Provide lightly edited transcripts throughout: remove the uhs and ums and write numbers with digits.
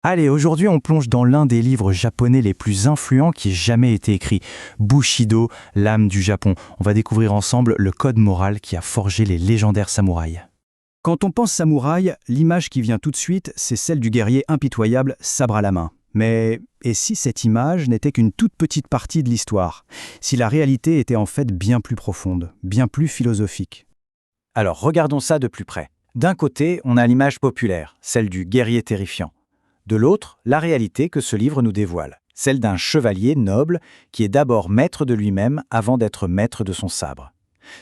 Allez, aujourd'hui on plonge dans l'un des livres japonais les plus influents qui ait jamais été écrit, Bushido, l'âme du Japon. On va découvrir ensemble le code moral qui a forgé les légendaires samouraïs. Quand on pense samouraï, l'image qui vient tout de suite, c'est celle du guerrier impitoyable, sabre à la main. Mais et si cette image n'était qu'une toute petite partie de l'histoire? Si la réalité était en fait bien plus profonde, bien plus philosophique? Alors regardons ça de plus près. D'un côté, on a l'image populaire, celle du guerrier terrifiant. De l'autre, la réalité que ce livre nous dévoile, celle d'un chevalier noble qui est d'abord maître de lui-même avant d'être maître de son sabre.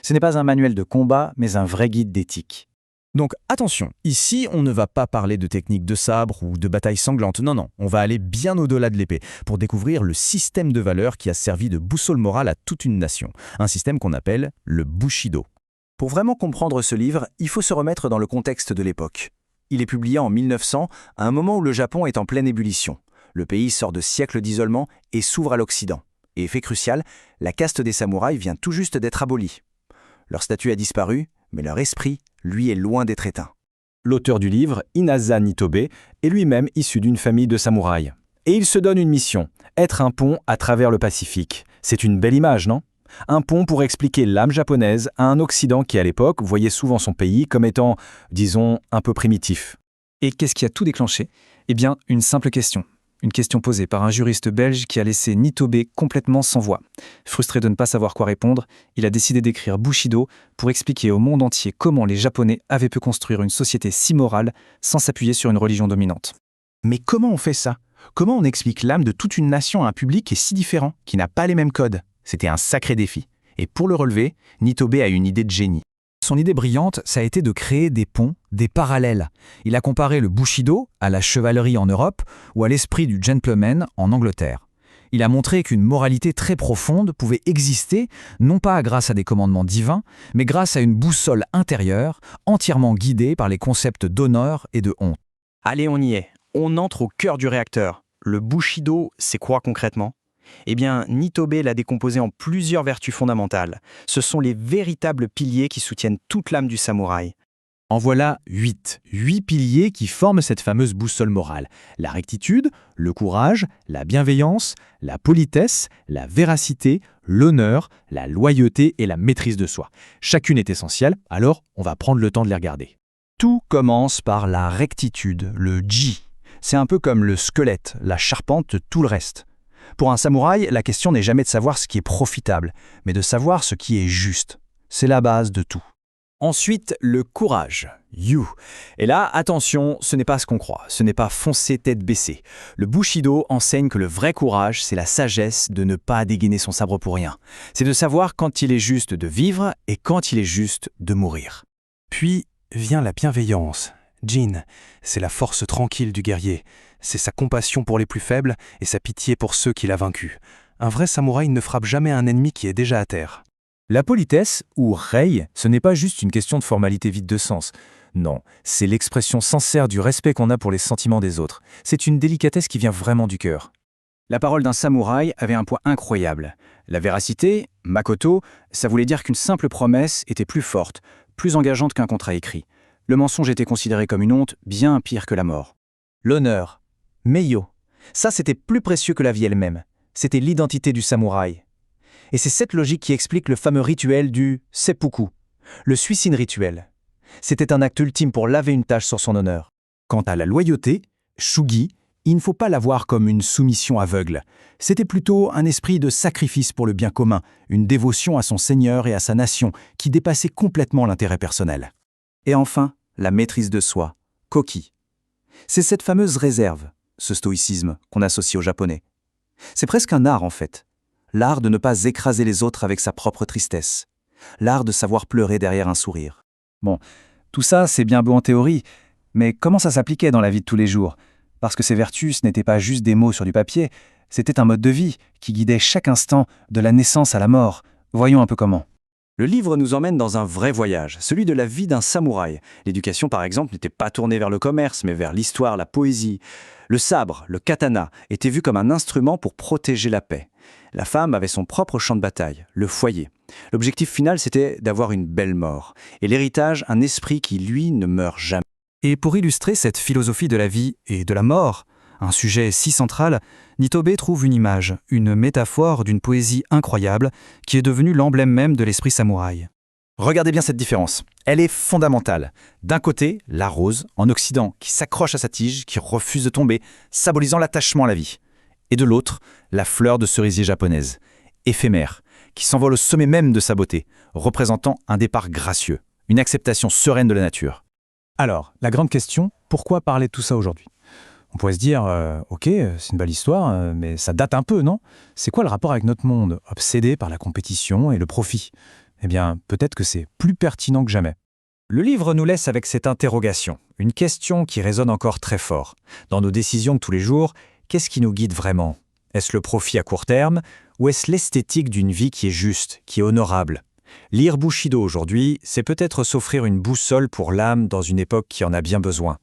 Ce n'est pas un manuel de combat, mais un vrai guide d'éthique. Donc attention, ici on ne va pas parler de techniques de sabre ou de bataille sanglante, non, on va aller bien au-delà de l'épée pour découvrir le système de valeurs qui a servi de boussole morale à toute une nation, un système qu'on appelle le Bushido. Pour vraiment comprendre ce livre, il faut se remettre dans le contexte de l'époque. Il est publié en 1900, à un moment où le Japon est en pleine ébullition. Le pays sort de siècles d'isolement et s'ouvre à l'Occident. Et effet crucial, la caste des samouraïs vient tout juste d'être abolie. Leur statut a disparu, mais leur esprit, lui, est loin d'être éteint. L'auteur du livre, Inasa Nitobe, est lui-même issu d'une famille de samouraïs. Et il se donne une mission, être un pont à travers le Pacifique. C'est une belle image, non ? Un pont pour expliquer l'âme japonaise à un Occident qui, à l'époque, voyait souvent son pays comme étant, disons, un peu primitif. Et qu'est-ce qui a tout déclenché? Eh bien, une simple question. Une question posée par un juriste belge qui a laissé Nitobe complètement sans voix. Frustré de ne pas savoir quoi répondre, il a décidé d'écrire Bushido pour expliquer au monde entier comment les Japonais avaient pu construire une société si morale sans s'appuyer sur une religion dominante. Mais comment on fait ça? Comment on explique l'âme de toute une nation à un public qui est si différent, qui n'a pas les mêmes codes? C'était un sacré défi. Et pour le relever, Nitobe a une idée de génie. Son idée brillante, ça a été de créer des ponts, des parallèles. Il a comparé le Bushido à la chevalerie en Europe ou à l'esprit du gentleman en Angleterre. Il a montré qu'une moralité très profonde pouvait exister, non pas grâce à des commandements divins, mais grâce à une boussole intérieure, entièrement guidée par les concepts d'honneur et de honte. Allez, on y est. On entre au cœur du réacteur. Le Bushido, c'est quoi concrètement? Eh bien, Nitobe l'a décomposé en plusieurs vertus fondamentales. Ce sont les véritables piliers qui soutiennent toute l'âme du samouraï. En voilà 8 piliers qui forment cette fameuse boussole morale. La rectitude, le courage, la bienveillance, la politesse, la véracité, l'honneur, la loyauté et la maîtrise de soi. Chacune est essentielle, alors on va prendre le temps de les regarder. Tout commence par la rectitude, le ji. C'est un peu comme le squelette, la charpente de tout le reste. Pour un samouraï, la question n'est jamais de savoir ce qui est profitable, mais de savoir ce qui est juste. C'est la base de tout. Ensuite, le courage, yu. Et là, attention, ce n'est pas ce qu'on croit, ce n'est pas foncer tête baissée. Le Bushido enseigne que le vrai courage, c'est la sagesse de ne pas dégainer son sabre pour rien. C'est de savoir quand il est juste de vivre et quand il est juste de mourir. Puis vient la bienveillance. Jin, c'est la force tranquille du guerrier. C'est sa compassion pour les plus faibles et sa pitié pour ceux qu'il a vaincus. Un vrai samouraï ne frappe jamais un ennemi qui est déjà à terre. La politesse, ou rei, ce n'est pas juste une question de formalité vide de sens. Non, c'est l'expression sincère du respect qu'on a pour les sentiments des autres. C'est une délicatesse qui vient vraiment du cœur. La parole d'un samouraï avait un poids incroyable. La véracité, makoto, ça voulait dire qu'une simple promesse était plus forte, plus engageante qu'un contrat écrit. Le mensonge était considéré comme une honte bien pire que la mort. L'honneur, meiyo, ça c'était plus précieux que la vie elle-même. C'était l'identité du samouraï. Et c'est cette logique qui explique le fameux rituel du seppuku, le suicide rituel. C'était un acte ultime pour laver une tache sur son honneur. Quant à la loyauté, shugi, il ne faut pas la voir comme une soumission aveugle. C'était plutôt un esprit de sacrifice pour le bien commun, une dévotion à son seigneur et à sa nation qui dépassait complètement l'intérêt personnel. Et enfin, la maîtrise de soi, koki. C'est cette fameuse réserve, ce stoïcisme qu'on associe aux Japonais. C'est presque un art en fait. L'art de ne pas écraser les autres avec sa propre tristesse. L'art de savoir pleurer derrière un sourire. Bon, tout ça c'est bien beau en théorie, mais comment ça s'appliquait dans la vie de tous les jours? Parce que ces vertus, ce n'étaient pas juste des mots sur du papier, c'était un mode de vie qui guidait chaque instant de la naissance à la mort. Voyons un peu comment. Le livre nous emmène dans un vrai voyage, celui de la vie d'un samouraï. L'éducation, par exemple, n'était pas tournée vers le commerce, mais vers l'histoire, la poésie. Le sabre, le katana, était vu comme un instrument pour protéger la paix. La femme avait son propre champ de bataille, le foyer. L'objectif final, c'était d'avoir une belle mort. Et l'héritage, un esprit qui, lui, ne meurt jamais. Et pour illustrer cette philosophie de la vie et de la mort, Un sujet si central, Nitobe trouve une image, une métaphore d'une poésie incroyable qui est devenue l'emblème même de l'esprit samouraï. Regardez bien cette différence. Elle est fondamentale. D'un côté, la rose, en Occident, qui s'accroche à sa tige, qui refuse de tomber, symbolisant l'attachement à la vie. Et de l'autre, la fleur de cerisier japonaise, éphémère, qui s'envole au sommet même de sa beauté, représentant un départ gracieux, une acceptation sereine de la nature. Alors, la grande question, pourquoi parler de tout ça aujourd'hui ? On pourrait se dire, ok, c'est une belle histoire, mais ça date un peu, non ? C'est quoi le rapport avec notre monde, obsédé par la compétition et le profit ? Eh bien, peut-être que c'est plus pertinent que jamais. Le livre nous laisse avec cette interrogation, une question qui résonne encore très fort. Dans nos décisions de tous les jours, qu'est-ce qui nous guide vraiment ? Est-ce le profit à court terme ou est-ce l'esthétique d'une vie qui est juste, qui est honorable ? Lire Bushido aujourd'hui, c'est peut-être s'offrir une boussole pour l'âme dans une époque qui en a bien besoin.